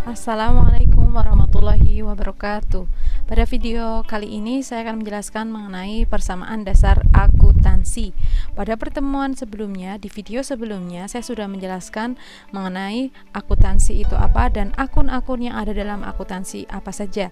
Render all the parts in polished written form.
Assalamualaikum warahmatullahi wabarakatuh. Pada video kali ini saya akan menjelaskan mengenai persamaan dasar akuntansi. Pada pertemuan sebelumnya, di video sebelumnya saya sudah menjelaskan mengenai akuntansi itu apa dan akun-akun yang ada dalam akuntansi apa saja.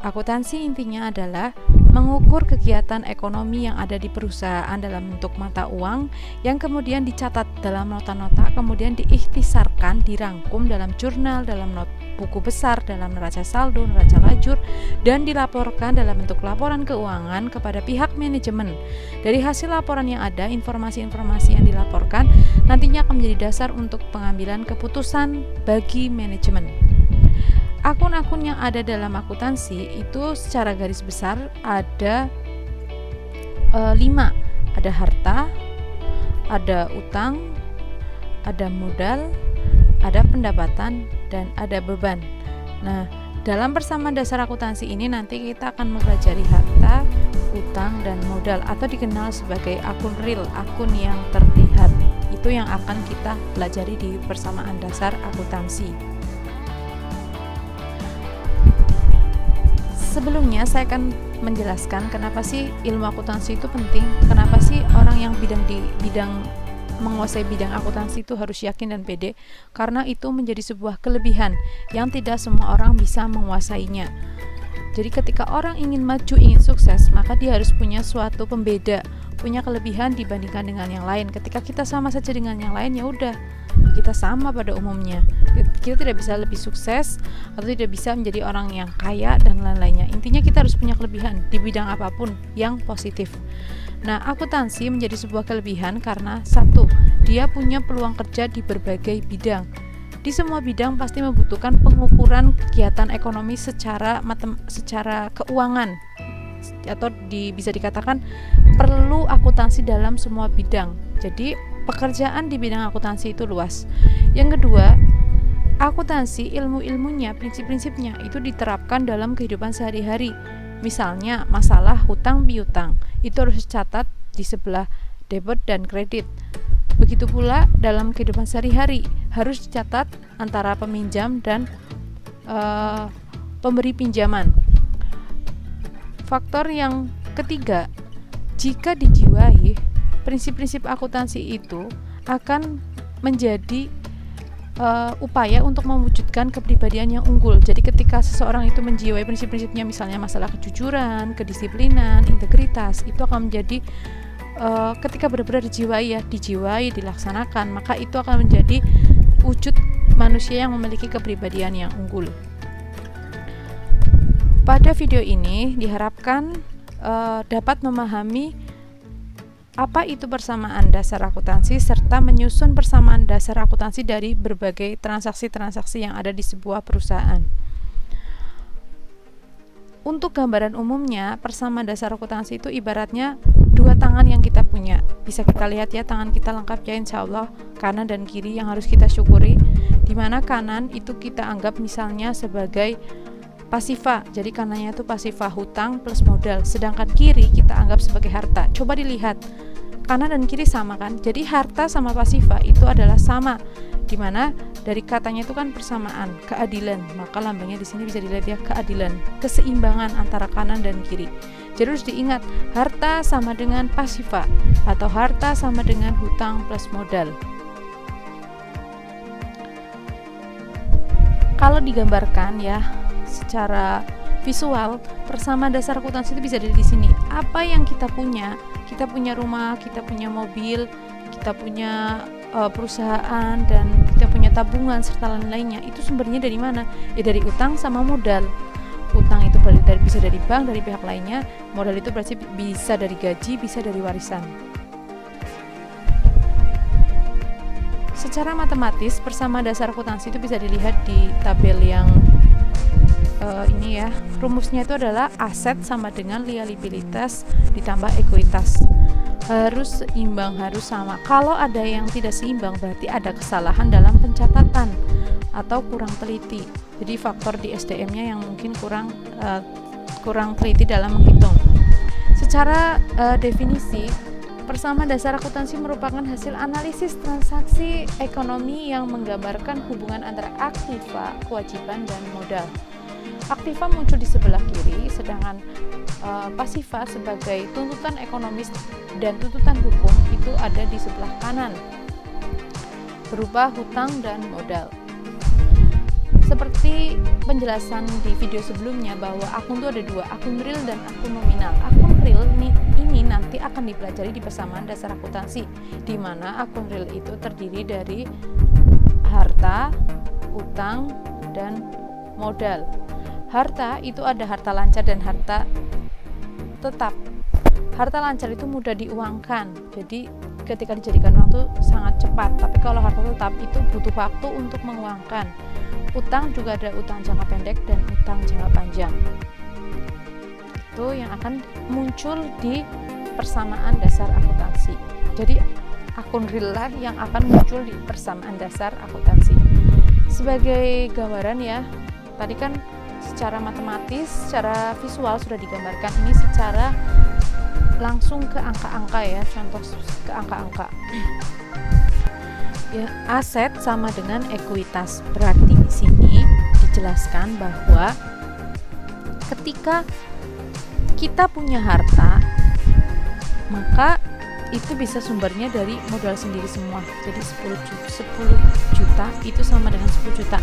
Akuntansi intinya adalah mengukur kegiatan ekonomi yang ada di perusahaan dalam bentuk mata uang yang kemudian dicatat dalam nota-nota, kemudian diikhtisarkan, dirangkum dalam jurnal, dalam buku besar, dalam neraca saldo, neraca lajur, dan dilaporkan dalam bentuk laporan keuangan kepada pihak manajemen. Dari hasil laporan yang ada, informasi-informasi yang dilaporkan nantinya akan menjadi dasar untuk pengambilan keputusan bagi manajemen. Akun-akun yang ada dalam akuntansi itu secara garis besar ada 5. Ada harta, ada utang, ada modal, ada pendapatan, dan ada beban. Nah, dalam persamaan dasar akuntansi ini nanti kita akan mempelajari harta, utang, dan modal atau dikenal sebagai akun real, akun yang terlihat. Itu yang akan kita pelajari di persamaan dasar akuntansi. Sebelumnya saya akan menjelaskan kenapa sih ilmu akuntansi itu penting, kenapa sih orang yang menguasai bidang akuntansi itu harus yakin dan pede, karena itu menjadi sebuah kelebihan yang tidak semua orang bisa menguasainya. Jadi ketika orang ingin maju, ingin sukses, maka dia harus punya suatu pembeda, punya kelebihan dibandingkan dengan yang lain. Ketika kita sama saja dengan yang lain, ya udah, kita sama pada umumnya. Kita tidak bisa lebih sukses atau tidak bisa menjadi orang yang kaya dan lain-lainnya. Intinya kita harus punya kelebihan di bidang apapun yang positif. Nah, akuntansi menjadi sebuah kelebihan karena satu, dia punya peluang kerja di berbagai bidang. Di semua bidang pasti membutuhkan pengukuran kegiatan ekonomi secara keuangan, atau bisa dikatakan perlu akuntansi dalam semua bidang. Jadi pekerjaan di bidang akuntansi itu luas. Yang kedua, akuntansi ilmu-ilmunya, prinsip-prinsipnya itu diterapkan dalam kehidupan sehari-hari. Misalnya masalah hutang piutang itu harus dicatat di sebelah debit dan kredit. Begitu pula dalam kehidupan sehari-hari harus dicatat antara peminjam dan pemberi pinjaman. Faktor yang ketiga, jika dijiwai, prinsip-prinsip akuntansi itu akan menjadi upaya untuk mewujudkan kepribadian yang unggul. Jadi ketika seseorang itu menjiwai prinsip-prinsipnya, misalnya masalah kejujuran, kedisiplinan, integritas, itu akan menjadi ketika benar-benar dijiwai, dilaksanakan, maka itu akan menjadi wujud manusia yang memiliki kepribadian yang unggul. Pada video ini diharapkan dapat memahami apa itu persamaan dasar akuntansi serta menyusun persamaan dasar akuntansi dari berbagai transaksi-transaksi yang ada di sebuah perusahaan. Untuk gambaran umumnya, persamaan dasar akuntansi itu ibaratnya 2 tangan yang kita punya. Bisa kita lihat ya, tangan kita lengkap ya, insya Allah, kanan dan kiri yang harus kita syukuri. Dimana kanan itu kita anggap misalnya sebagai pasifa, jadi kanannya itu pasifa, hutang plus modal, sedangkan kiri kita anggap sebagai harta. Coba dilihat, kanan dan kiri sama kan? Jadi harta sama pasifa itu adalah sama, dimana dari katanya itu kan persamaan, keadilan, maka lambangnya di sini bisa dilihat ya, keadilan, keseimbangan antara kanan dan kiri. Jadi harus diingat, harta sama dengan pasifa atau harta sama dengan hutang plus modal. Kalau digambarkan ya secara visual, persamaan dasar akuntansi itu bisa dari di sini. Apa yang kita punya rumah, kita punya mobil, kita punya perusahaan, dan kita punya tabungan serta lain-lainnya, itu sumbernya dari mana? Ya dari utang sama modal. Utang itu bisa dari bank, dari pihak lainnya. Modal itu berarti bisa dari gaji, bisa dari warisan. Secara matematis, persamaan dasar akuntansi itu bisa dilihat di tabel yang ini ya. Rumusnya itu adalah aset sama dengan liabilitas ditambah ekuitas. Harus seimbang, harus sama. Kalau ada yang tidak seimbang berarti ada kesalahan dalam pencatatan atau kurang teliti. Jadi faktor di SDM-nya yang mungkin kurang teliti dalam menghitung. Secara definisi, Persamaan dasar akuntansi merupakan hasil analisis transaksi ekonomi yang menggambarkan hubungan antara aktiva, kewajiban, dan modal. Aktiva muncul di sebelah kiri, sedangkan pasiva sebagai tuntutan ekonomis dan tuntutan hukum itu ada di sebelah kanan, berupa hutang dan modal. Seperti penjelasan di video sebelumnya bahwa akun itu ada dua, akun real dan akun nominal. Akun real ini nanti akan dipelajari di persamaan dasar akuntansi, di mana akun real itu terdiri dari harta, utang, dan modal. Harta itu ada harta lancar dan harta tetap. Harta lancar itu mudah diuangkan, jadi ketika dijadikan uang itu sangat cepat. Tapi kalau harta tetap itu butuh waktu untuk menguangkan. Utang juga ada utang jangka pendek dan utang jangka panjang. Itu yang akan muncul di persamaan dasar akuntansi. Jadi akun real lah yang akan muncul di persamaan dasar akuntansi. Sebagai gambaran ya, tadi kan secara matematis, secara visual sudah digambarkan, ini secara langsung ke angka-angka ya, contoh ke angka-angka. Ya, aset sama dengan ekuitas. Berarti di sini dijelaskan bahwa ketika kita punya harta, maka itu bisa sumbernya dari modal sendiri semua. Jadi 10 juta itu sama dengan 10 juta.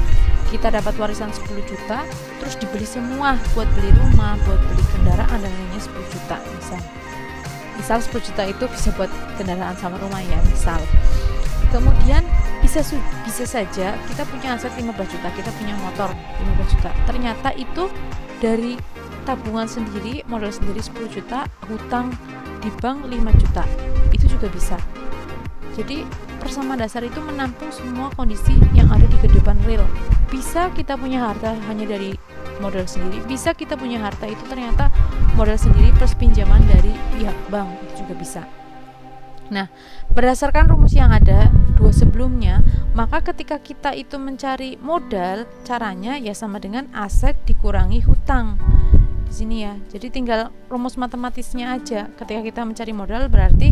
Kita dapat warisan 10 juta, terus dibeli semua buat beli rumah, buat beli kendaraan dan lainnya 10 juta misal 10 juta itu bisa buat kendaraan sama rumah ya, misal. Kemudian bisa saja kita punya aset 15 juta, kita punya motor 15 juta. Ternyata itu dari tabungan sendiri, modal sendiri 10 juta, hutang di bank 5 juta. Itu juga bisa. Jadi persamaan dasar itu menampung semua kondisi yang ada di kehidupan real. Bisa kita punya harta hanya dari modal sendiri, bisa kita punya harta itu ternyata modal sendiri plus pinjaman dari pihak bank, itu juga bisa. Nah, berdasarkan rumus yang ada dua sebelumnya, maka ketika kita itu mencari modal, caranya ya sama dengan aset dikurangi hutang. Di sini ya. Jadi tinggal rumus matematisnya aja. Ketika kita mencari modal berarti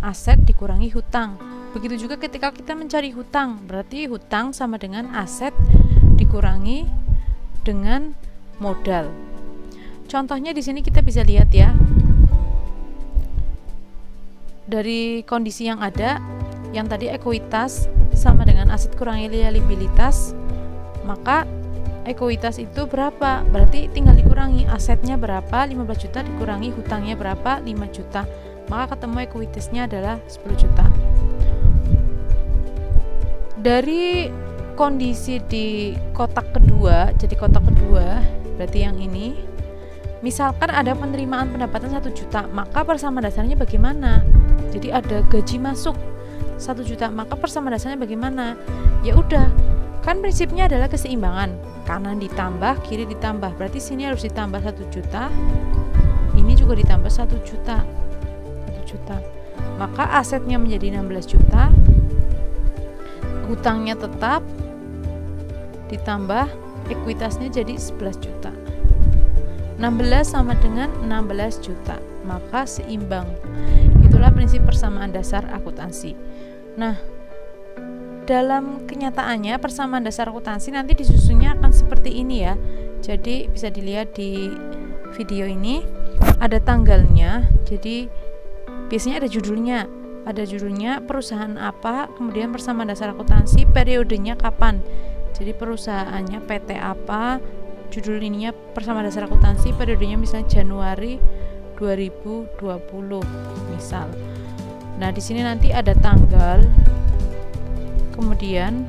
aset dikurangi hutang. Begitu juga ketika kita mencari hutang, berarti hutang sama dengan aset dikurangi dengan modal. Contohnya di sini kita bisa lihat ya. Dari kondisi yang ada, yang tadi ekuitas sama dengan aset kurangi liabilitas, maka ekuitas itu berapa? Berarti tinggal dikurangi asetnya berapa, 15 juta dikurangi hutangnya berapa, 5 juta. Maka ketemu ekuitasnya adalah 10 juta. Dari kondisi di kotak kedua, jadi kotak kedua berarti yang ini, misalkan ada penerimaan pendapatan 1 juta, maka persamaan dasarnya bagaimana? Jadi ada gaji masuk 1 juta, maka persamaan dasarnya bagaimana? Ya udah, kan prinsipnya adalah keseimbangan, kanan ditambah, kiri ditambah, berarti sini harus ditambah 1 juta, ini juga ditambah 1 juta, 1 juta, maka asetnya menjadi 16 juta, hutangnya tetap, ditambah ekuitasnya jadi 11 juta. 16 sama dengan 16 juta, maka seimbang. Itulah prinsip persamaan dasar akuntansi. Nah, dalam kenyataannya persamaan dasar akuntansi nanti disusunnya akan seperti ini ya. Jadi bisa dilihat di video ini ada tanggalnya. Jadi biasanya ada judulnya. Ada judulnya perusahaan apa, kemudian persamaan dasar akuntansi, periodenya kapan. Jadi perusahaannya PT apa, judul ininya persamaan dasar akuntansi, periodenya misalnya Januari 2020 misal. Nah, di sini nanti ada tanggal. Kemudian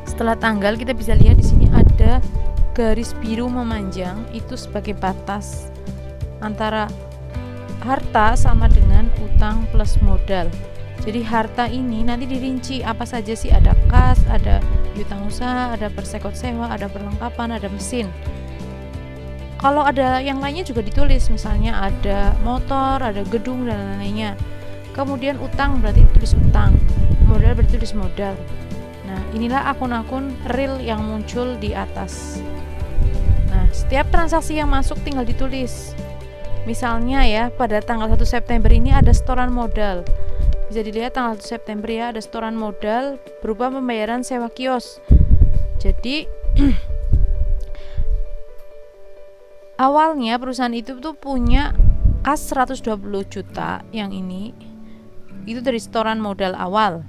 setelah tanggal kita bisa lihat di sini ada garis biru memanjang, itu sebagai batas antara harta sama dengan utang plus modal. Jadi harta ini nanti dirinci apa saja sih, ada kas, ada piutang usaha, ada persekot sewa, ada perlengkapan, ada mesin. Kalau ada yang lainnya juga ditulis, misalnya ada motor, ada gedung dan lainnya. Kemudian utang berarti ditulis utang, modal berarti ditulis modal. Nah, inilah akun-akun real yang muncul di atas. Nah, setiap transaksi yang masuk tinggal ditulis. Misalnya ya, pada tanggal 1 September ini ada setoran modal. Bisa dilihat tanggal 1 September ya, ada setoran modal berupa pembayaran sewa kios. Jadi awalnya perusahaan itu tuh punya kas 120 juta, yang ini itu dari setoran modal awal.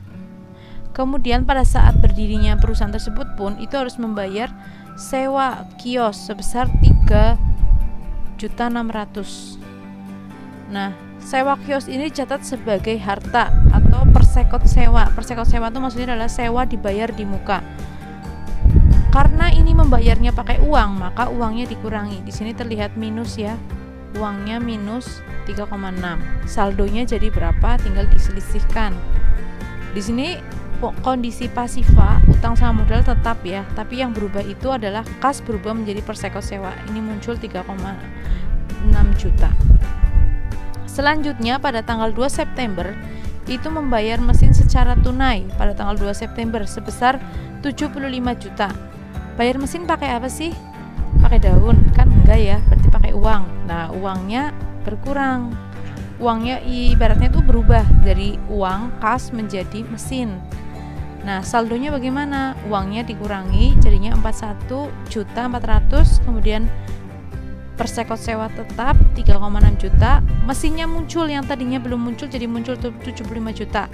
Kemudian pada saat berdirinya perusahaan tersebut pun itu harus membayar sewa kios sebesar 3.600.000. Nah, sewa kios ini dicatat sebagai harta atau persekot sewa. Persekot sewa itu maksudnya adalah sewa dibayar di muka. Karena ini membayarnya pakai uang, maka uangnya dikurangi. Di sini terlihat minus ya. Uangnya minus 3,6. Saldonya jadi berapa? Tinggal diselisihkan. Di sini kondisi pasifa, utang sama modal tetap ya, tapi yang berubah itu adalah kas berubah menjadi persekot sewa. Ini muncul 3,6 juta. Selanjutnya pada tanggal 2 September itu membayar mesin secara tunai pada tanggal 2 September sebesar 75 juta. Bayar mesin pakai apa sih? Pakai daun? Kan enggak ya, berarti pakai uang. Nah, uangnya berkurang. Uangnya ibaratnya itu berubah dari uang kas menjadi mesin. Nah, saldonya bagaimana? Uangnya dikurangi, jadinya 41.400.000, kemudian persekot sewa tetap 3,6 juta, mesinnya muncul yang tadinya belum muncul jadi muncul 75 juta.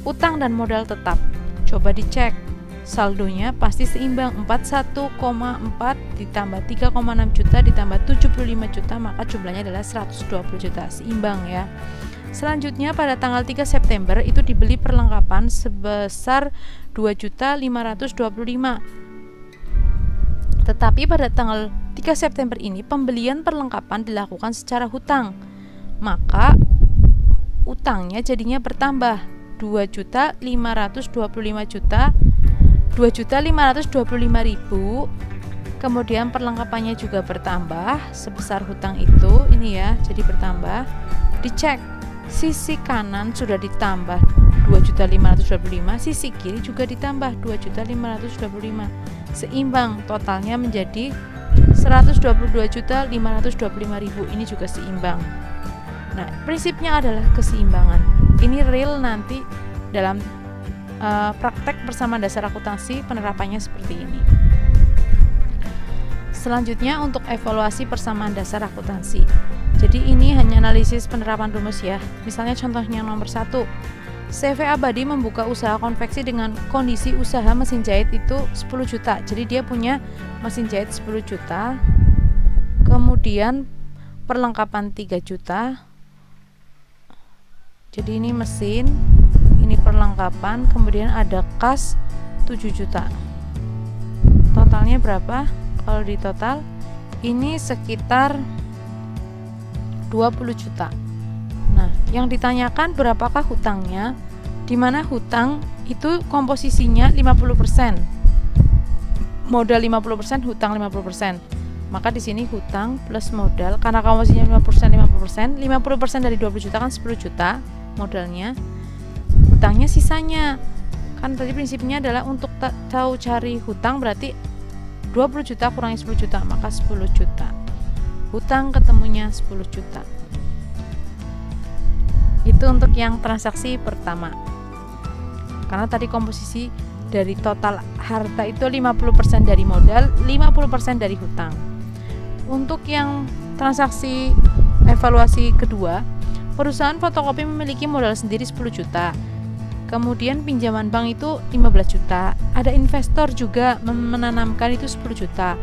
Utang dan modal tetap. Coba dicek. Saldonya pasti seimbang, 41,4 ditambah 3,6 juta ditambah 75 juta, maka jumlahnya adalah 120 juta, seimbang ya. Selanjutnya pada tanggal 3 September itu dibeli perlengkapan sebesar 2.525.000. Tetapi pada tanggal 3 September ini pembelian perlengkapan dilakukan secara hutang. Maka utangnya jadinya bertambah 2.525.000. Kemudian perlengkapannya juga bertambah sebesar hutang itu, ini ya, jadi bertambah. Dicek, sisi kanan sudah ditambah 2.525.000, sisi kiri juga ditambah 2.525.000. Seimbang, totalnya menjadi 122.525.000. Ini juga seimbang. Nah, prinsipnya adalah keseimbangan. Ini real nanti dalam praktek persamaan dasar akuntansi penerapannya seperti ini. Selanjutnya untuk evaluasi persamaan dasar akuntansi. Jadi ini hanya analisis penerapan rumus ya. Misalnya contohnya nomor 1, CV Abadi membuka usaha konveksi dengan kondisi usaha mesin jahit itu 10 juta. Jadi dia punya mesin jahit 10 juta. Kemudian perlengkapan 3 juta. Jadi ini mesin, ini perlengkapan, kemudian ada kas 7 juta. Totalnya berapa? Kalau di total ini sekitar 20 juta. Nah, yang ditanyakan berapakah hutangnya? Di mana hutang itu komposisinya 50%. Modal 50%, hutang 50%. Maka di sini hutang plus modal, karena komposisinya 50% dari 20 juta kan 10 juta modalnya. Hutangnya sisanya. Kan tadi prinsipnya adalah untuk tahu cari hutang berarti 20 juta kurangi 10 juta, maka 10 juta. Hutang ketemunya 10 juta. Itu untuk yang transaksi pertama. Karena tadi komposisi dari total harta itu 50% dari modal, 50% dari hutang. Untuk yang transaksi evaluasi kedua, perusahaan fotokopi memiliki modal sendiri 10 juta. Kemudian pinjaman bank itu 15 juta. Ada investor juga menanamkan itu 10 juta.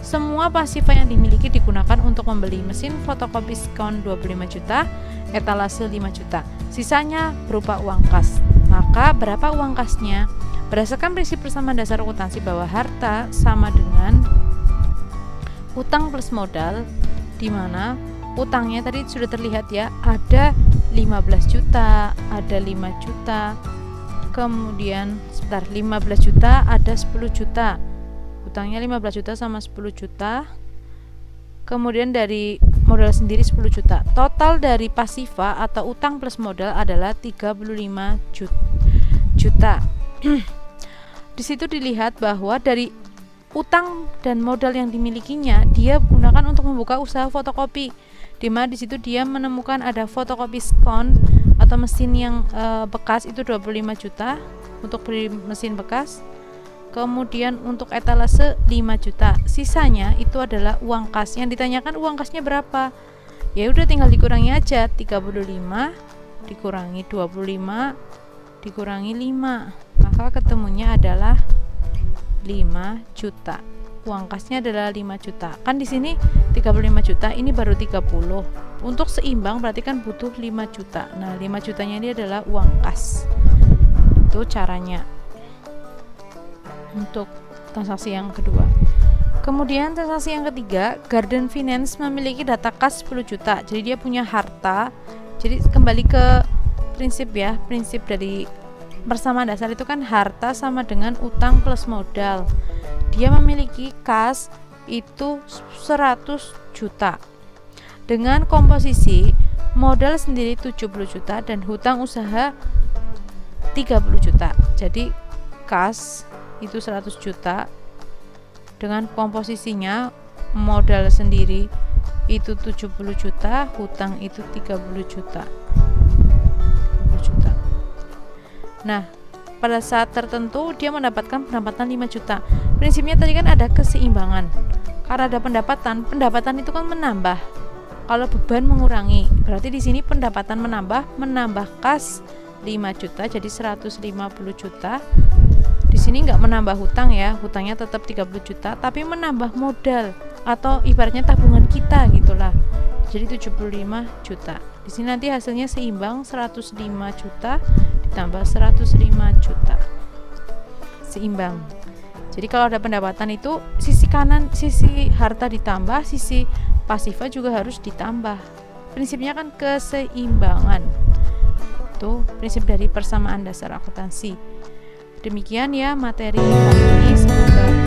Semua pasifa yang dimiliki digunakan untuk membeli mesin fotokopi diskon 25 juta, etalase 5 juta. Sisanya berupa uang kas. Maka berapa uang kasnya? Berdasarkan prinsip persamaan dasar akuntansi bahwa harta sama dengan utang plus modal, di mana utangnya tadi sudah terlihat ya, ada 15 juta, ada 5 juta. Kemudian 15 juta ada 10 juta. Utangnya 15 juta sama 10 juta. Kemudian dari modal sendiri 10 juta. Total dari pasifa atau utang plus modal adalah 35 juta. Di situ dilihat bahwa dari utang dan modal yang dimilikinya dia gunakan untuk membuka usaha fotokopi. dimana di situ dia menemukan ada fotokopi skon atau mesin yang bekas itu 25 juta untuk beli mesin bekas. Kemudian untuk etalase 5 juta. Sisanya itu adalah uang kas. Yang ditanyakan uang kasnya berapa? Ya udah tinggal dikurangi aja, 35 dikurangi 25 dikurangi 5, maka ketemunya adalah 5 juta. Uang kasnya adalah 5 juta. Kan di sini 35 juta, ini baru 30. Untuk seimbang berarti kan butuh 5 juta. Nah, 5 jutanya ini adalah uang kas. Itu caranya untuk transaksi yang kedua. Kemudian transaksi yang ketiga, Garden Finance memiliki data kas 10 juta. Jadi dia punya harta. Jadi kembali ke prinsip ya, prinsip dari persamaan dasar itu kan harta sama dengan utang plus modal. Dia memiliki kas itu 100 juta dengan komposisi modal sendiri 70 juta dan hutang usaha 30 juta. Jadi kas itu 100 juta dengan komposisinya modal sendiri itu 70 juta, hutang itu 30 juta. Nah, pada saat tertentu dia mendapatkan pendapatan 5 juta. Prinsipnya tadi kan ada keseimbangan. Karena ada pendapatan itu kan menambah. Kalau beban mengurangi, berarti di sini pendapatan menambah kas 5 juta jadi 150 juta. Di sini nggak menambah hutang ya, hutangnya tetap 30 juta, tapi menambah modal atau ibaratnya tabungan kita gitulah. Jadi 75 juta. Di sini nanti hasilnya seimbang 105 juta ditambah 105 juta. Seimbang. Jadi kalau ada pendapatan itu sisi kanan, sisi harta ditambah, sisi pasifnya juga harus ditambah. Prinsipnya kan keseimbangan. Itu prinsip dari persamaan dasar akuntansi. Demikian ya materi kali ini, semoga